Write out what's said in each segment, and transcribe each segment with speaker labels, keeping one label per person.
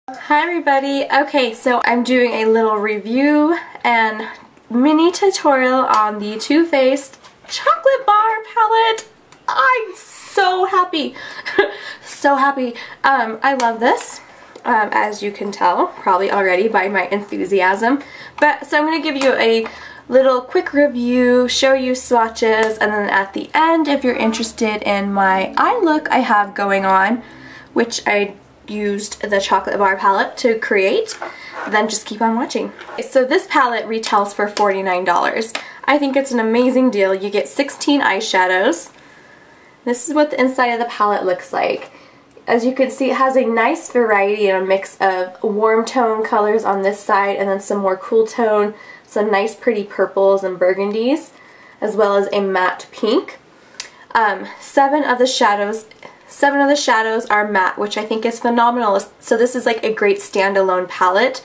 Speaker 1: Hi everybody. Okay, so I'm doing a little review and mini tutorial on the Too Faced chocolate bar palette. I'm so happy. So happy. I love this, as you can tell probably already by my enthusiasm. So I'm going to give you a little quick review, show you swatches, and then at the end, if you're interested in my eye look I have going on, which I used the chocolate bar palette to create, then just keep on watching. So this palette retails for $49. I think it's an amazing deal. You get 16 eyeshadows. This is what the inside of the palette looks like. As you can see, it has a nice variety and a mix of warm tone colors on this side and then some more cool tone, some nice pretty purples and burgundies, as well as a matte pink. Seven of the shadows are matte, which I think is phenomenal. So this is like a great standalone palette.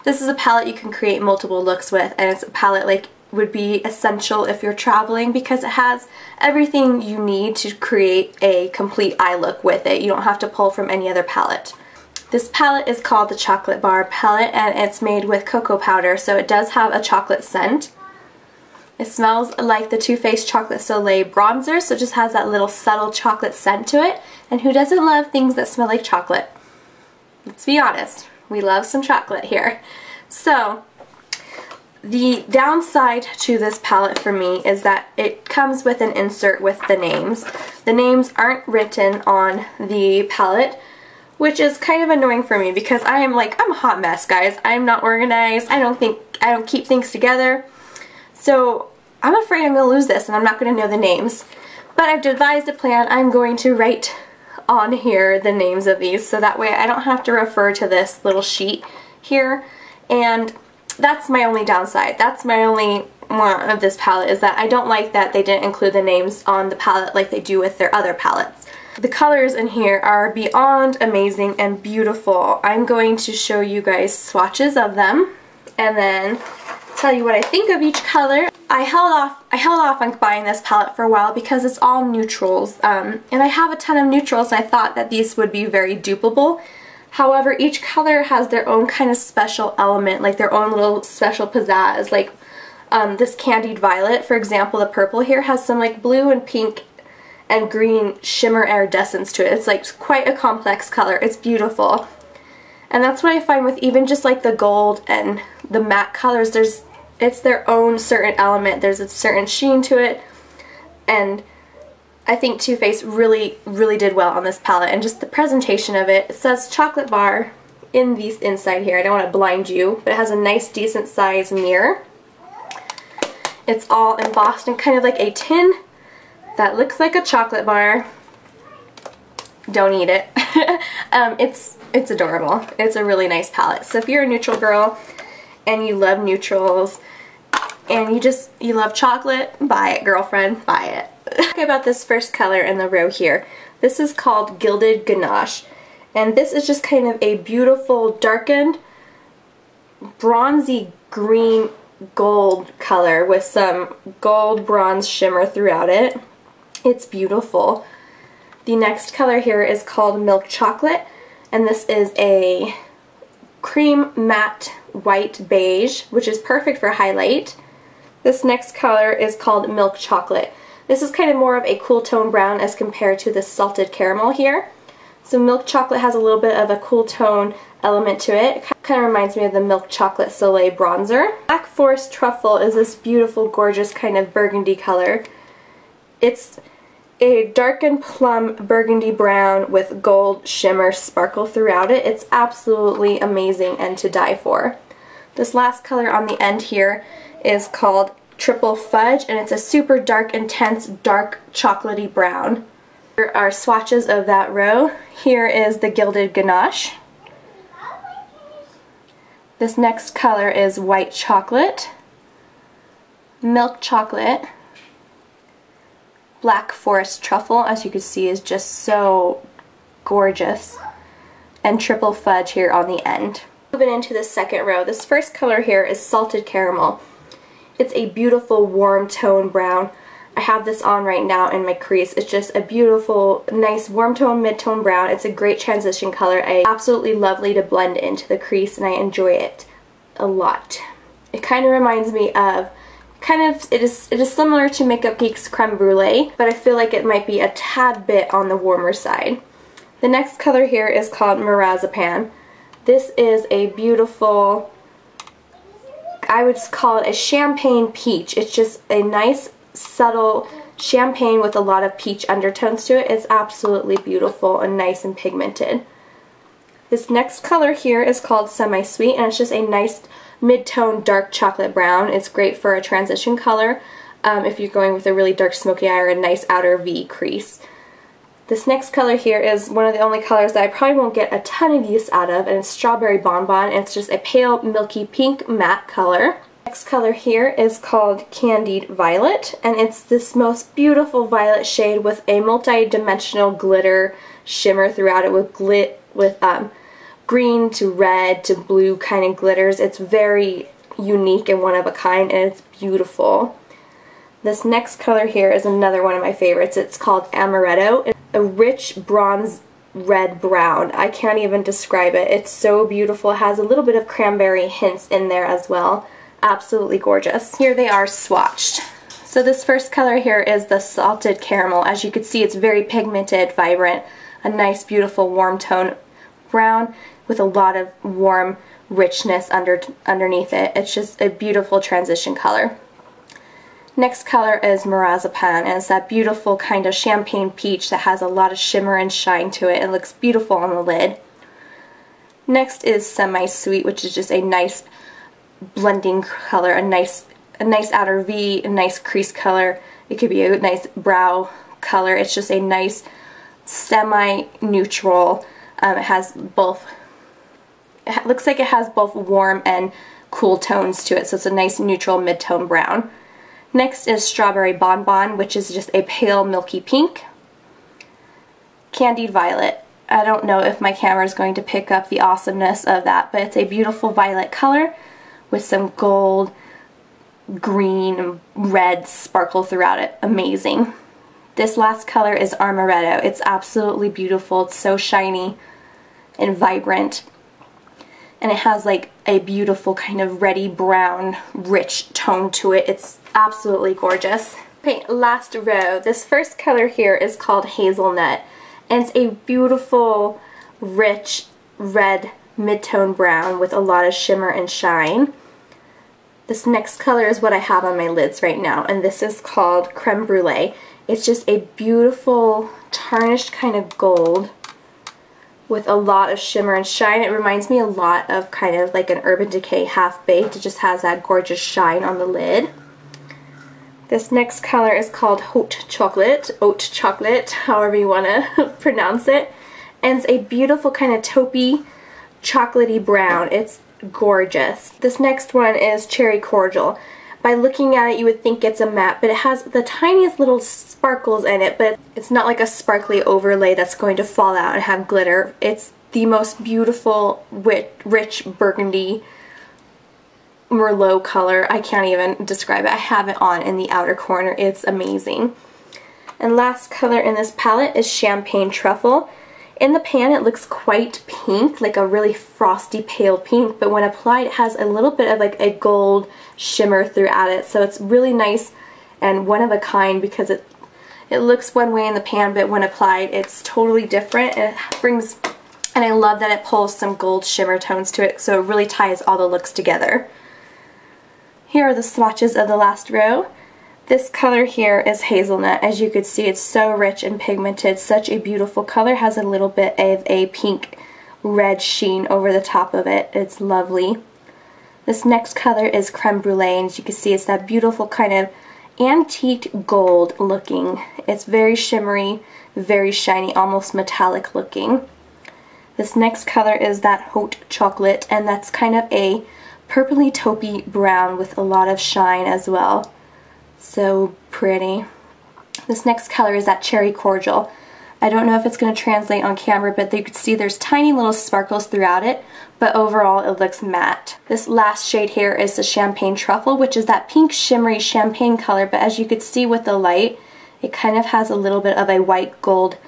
Speaker 1: This is a palette you can create multiple looks with, and it's a palette like would be essential if you're traveling because it has everything you need to create a complete eye look with it. You don't have to pull from any other palette. This palette is called the Chocolate Bar Palette, and it's made with cocoa powder, so it does have a chocolate scent. It smells like the Too Faced Chocolate Soleil bronzer, so it just has that little subtle chocolate scent to it. And who doesn't love things that smell like chocolate? Let's be honest, we love some chocolate here. So, the downside to this palette for me is that it comes with an insert with the names. The names aren't written on the palette, which is kind of annoying for me because I'm a hot mess, guys. I'm not organized. I don't keep things together. So I'm afraid I'm going to lose this and I'm not going to know the names. But I've devised a plan. I'm going to write on here the names of these so that way I don't have to refer to this little sheet here. And that's my only downside. That's my only one of this palette, is that I don't like that they didn't include the names on the palette like they do with their other palettes. The colors in here are beyond amazing and beautiful. I'm going to show you guys swatches of them and then tell you what I think of each color. I held off on buying this palette for a while because it's all neutrals, and I have a ton of neutrals. I thought that these would be very dupeable. However, each color has their own kind of special element, like their own little special pizzazz. Like this Candied Violet, for example, the purple here has some like blue and pink and green shimmer iridescence to it. It's like quite a complex color. It's beautiful. And that's what I find with even just like the gold and the matte colors, it's their own certain element. There's a certain sheen to it, and I think Too Faced really did well on this palette, and just the presentation of it. It says chocolate bar in these inside here. I don't want to blind you, but it has a nice decent size mirror. It's all embossed in kind of like a tin that looks like a chocolate bar. Don't eat it. It's adorable. It's a really nice palette. So if you're a neutral girl and you love neutrals and you love chocolate, buy it, girlfriend, buy it. Talk about this first color in the row here. This is called Gilded Ganache, and this is just kind of a beautiful darkened bronzy green gold color with some gold bronze shimmer throughout it. It's beautiful. The next color here is called Milk Chocolate, and this is a cream matte white beige, which is perfect for highlight. This next color is called Milk Chocolate. This is kind of more of a cool tone brown as compared to the salted caramel here. So Milk Chocolate has a little bit of a cool tone element to it. It kind of reminds me of the Milk Chocolate Soleil bronzer. Black Forest Truffle is this beautiful, gorgeous kind of burgundy color. It's a darkened plum burgundy brown with gold shimmer sparkle throughout it. It's absolutely amazing and to die for. This last color on the end here is called Triple Fudge, and it's a super dark, intense, dark chocolatey brown. Here are swatches of that row. Here is the Gilded Ganache. This next color is White Chocolate, Milk Chocolate, Black Forest Truffle, as you can see, is just so gorgeous, and Triple Fudge here on the end. Moving into the second row, this first color here is Salted Caramel. It's a beautiful warm tone brown. I have this on right now in my crease. It's just a beautiful, nice warm tone, mid-tone brown. It's a great transition color. Absolutely lovely to blend into the crease, and I enjoy it a lot. It kind of reminds me of, it is similar to Makeup Geek's Creme Brulee, but I feel like it might be a tad bit on the warmer side. The next color here is called Marzipan. This is a beautiful, I would call it a champagne peach. It's just a nice, subtle champagne with a lot of peach undertones to it. It's absolutely beautiful and nice and pigmented. This next color here is called Semi-Sweet, and it's just a nice mid-tone dark chocolate brown. It's great for a transition color if you're going with a really dark smoky eye or a nice outer V crease. This next color here is one of the only colors that I probably won't get a ton of use out of, and it's Strawberry Bonbon, and it's just a pale milky pink matte color. Next color here is called Candied Violet, and it's this most beautiful violet shade with a multi-dimensional glitter shimmer throughout it with green to red to blue kind of glitters. It's very unique and one of a kind, and it's beautiful. This next color here is another one of my favorites. It's called Amaretto. It's a rich bronze red brown. I can't even describe it. It's so beautiful. It has a little bit of cranberry hints in there as well. Absolutely gorgeous. Here they are swatched. So this first color here is the Salted Caramel. As you can see, it's very pigmented, vibrant, a nice beautiful warm tone brown with a lot of warm richness underneath it. It's just a beautiful transition color. Next color is Marzipan, and it's that beautiful kind of champagne peach that has a lot of shimmer and shine to it. It looks beautiful on the lid. Next is Semi-Sweet, which is just a nice blending color, a nice outer V, a nice crease color. It could be a nice brow color. It's just a nice semi-neutral. It has both, it looks like it has both warm and cool tones to it, so it's a nice neutral mid-tone brown. Next is Strawberry Bonbon, which is just a pale milky pink. Candied Violet. I don't know if my camera is going to pick up the awesomeness of that, but it's a beautiful violet color with some gold, green, and red sparkle throughout it. Amazing. This last color is Amaretto. It's absolutely beautiful. It's so shiny and vibrant. And it has like a beautiful kind of reddy brown, rich tone to it. It's absolutely gorgeous. Okay, last row. This first color here is called Hazelnut. And it's a beautiful, rich, red mid-tone brown with a lot of shimmer and shine. This next color is what I have on my lids right now, and this is called Creme Brulee. It's just a beautiful tarnished kind of gold with a lot of shimmer and shine. It reminds me a lot of kind of like an Urban Decay Half-Baked. It just has that gorgeous shine on the lid. This next color is called Haute Chocolate, however you want to pronounce it. And it's a beautiful kind of taupey, chocolatey brown. It's gorgeous. This next one is Cherry Cordial. By looking at it, you would think it's a matte, but it has the tiniest little sparkles in it, but it's not like a sparkly overlay that's going to fall out and have glitter. It's the most beautiful, rich burgundy Merlot color. I can't even describe it. I have it on in the outer corner. It's amazing. And last color in this palette is Champagne Truffle. In the pan it looks quite pink, like a really frosty pale pink, but when applied it has a little bit of like a gold shimmer throughout it, so it's really nice and one of a kind because it looks one way in the pan, but when applied it's totally different. And I love that it pulls some gold shimmer tones to it, so it really ties all the looks together. Here are the swatches of the last row. This color here is Hazelnut. As you can see, it's so rich and pigmented. Such a beautiful color. Has a little bit of a pink red sheen over the top of it. It's lovely. This next color is Creme Brulee, and as you can see, it's that beautiful kind of antique gold looking. It's very shimmery, very shiny, almost metallic looking. This next color is that Haute Chocolate, and that's kind of a purpley taupey brown with a lot of shine as well. So pretty. This next color is that Cherry Cordial. I don't know if it's going to translate on camera, but you can see there's tiny little sparkles throughout it, but overall it looks matte. This last shade here is the Champagne Truffle, which is that pink shimmery champagne color, but as you could see with the light, it kind of has a little bit of a white gold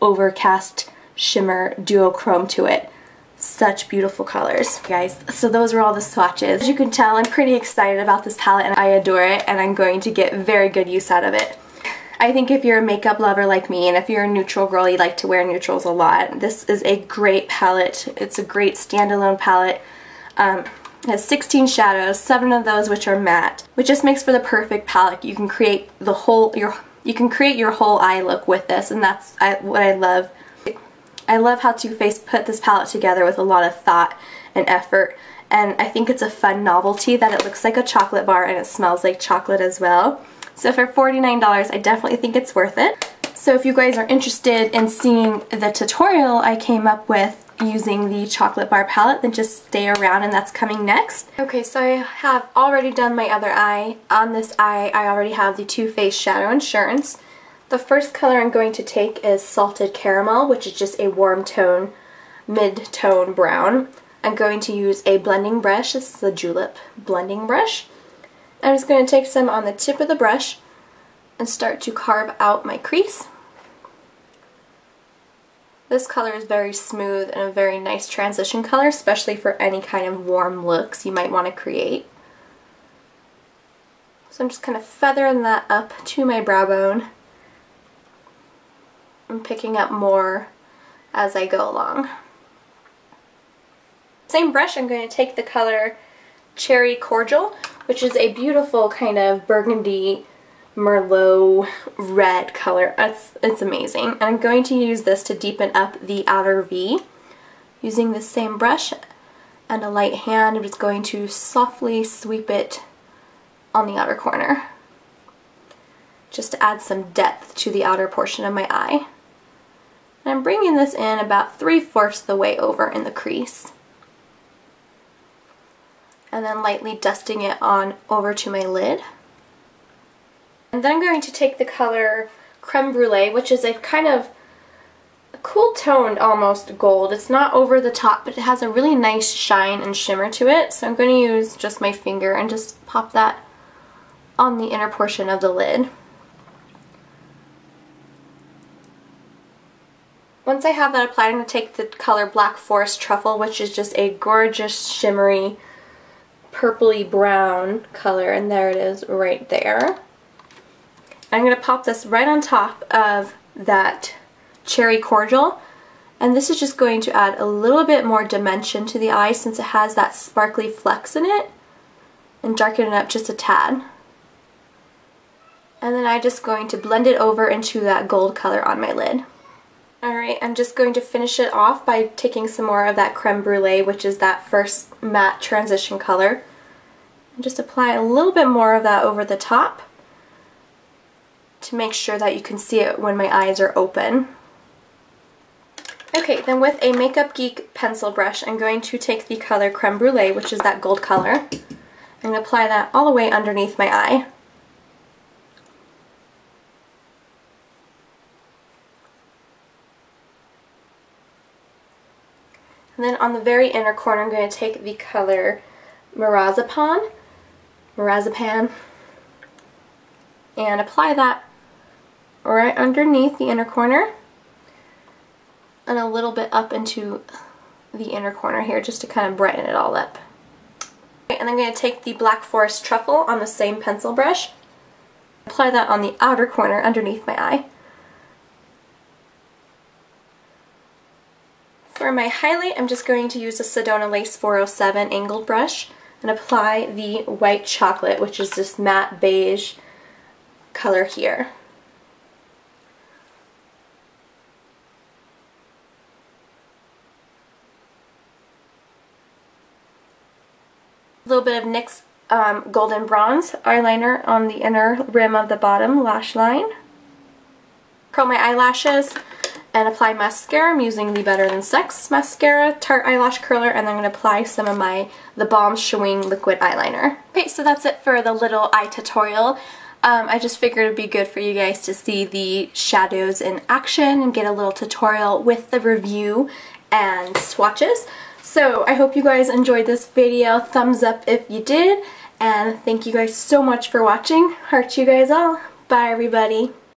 Speaker 1: overcast shimmer duochrome to it. Such beautiful colors, guys. So those were all the swatches. As you can tell, I'm pretty excited about this palette and I adore it, and I'm going to get very good use out of it. I think if you're a makeup lover like me, and if you're a neutral girl, you like to wear neutrals a lot, this is a great palette. It's a great standalone palette. It has 16 shadows, 7 of those which are matte, which just makes for the perfect palette. You can create the whole your whole eye look with this, and that's what I love. I love how Too Faced put this palette together with a lot of thought and effort, and I think it's a fun novelty that it looks like a chocolate bar and it smells like chocolate as well. So for $49, I definitely think it's worth it. So if you guys are interested in seeing the tutorial I came up with using the chocolate bar palette, then just stay around and that's coming next. Okay, so I have already done my other eye. On this eye, I already have the Too Faced Shadow Insurance. The first color I'm going to take is Salted Caramel, which is just a warm tone, mid-tone brown. I'm going to use a blending brush. This is the Julep blending brush. I'm just going to take some on the tip of the brush and start to carve out my crease. This color is very smooth and a very nice transition color, especially for any kind of warm looks you might want to create. So I'm just kind of feathering that up to my brow bone. I'm picking up more as I go along. Same brush, I'm going to take the color Cherry Cordial, which is a beautiful kind of burgundy Merlot red color. It's amazing. And I'm going to use this to deepen up the outer V. Using the same brush and a light hand, I'm just going to softly sweep it on the outer corner, just to add some depth to the outer portion of my eye. And I'm bringing this in about 3/4 of the way over in the crease. And then lightly dusting it on over to my lid. And then I'm going to take the color Creme Brulee, which is a kind of a cool toned almost gold. It's not over the top, but it has a really nice shine and shimmer to it. So I'm going to use just my finger and just pop that on the inner portion of the lid. Once I have that applied, I'm going to take the color Black Forest Truffle, which is just a gorgeous shimmery purpley brown color, and there it is right there. I'm going to pop this right on top of that Cherry Cordial, and this is just going to add a little bit more dimension to the eye since it has that sparkly flecks in it, and darken it up just a tad. And then I'm just going to blend it over into that gold color on my lid. Alright, I'm just going to finish it off by taking some more of that Creme Brulee, which is that first matte transition color. And just apply a little bit more of that over the top to make sure that you can see it when my eyes are open. Okay, then with a Makeup Geek pencil brush, I'm going to take the color Creme Brulee, which is that gold color. I'm going to apply that all the way underneath my eye. And then on the very inner corner, I'm going to take the color Marzipan, and apply that right underneath the inner corner and a little bit up into the inner corner here just to kind of brighten it all up. And I'm going to take the Black Forest Truffle on the same pencil brush, apply that on the outer corner underneath my eye. For my highlight, I'm just going to use a Sedona Lace 407 angled brush and apply the White Chocolate, which is this matte beige color here. A little bit of NYX Golden Bronze eyeliner on the inner rim of the bottom lash line. Curl my eyelashes and apply mascara. I'm using the Better Than Sex mascara Tarte eyelash curler, and I'm going to apply some of the Balm Showing liquid eyeliner. Okay, so that's it for the little eye tutorial. I just figured it'd be good for you guys to see the shadows in action and get a little tutorial with the review and swatches. So I hope you guys enjoyed this video. Thumbs up if you did, and thank you guys so much for watching. Heart you guys all. Bye everybody.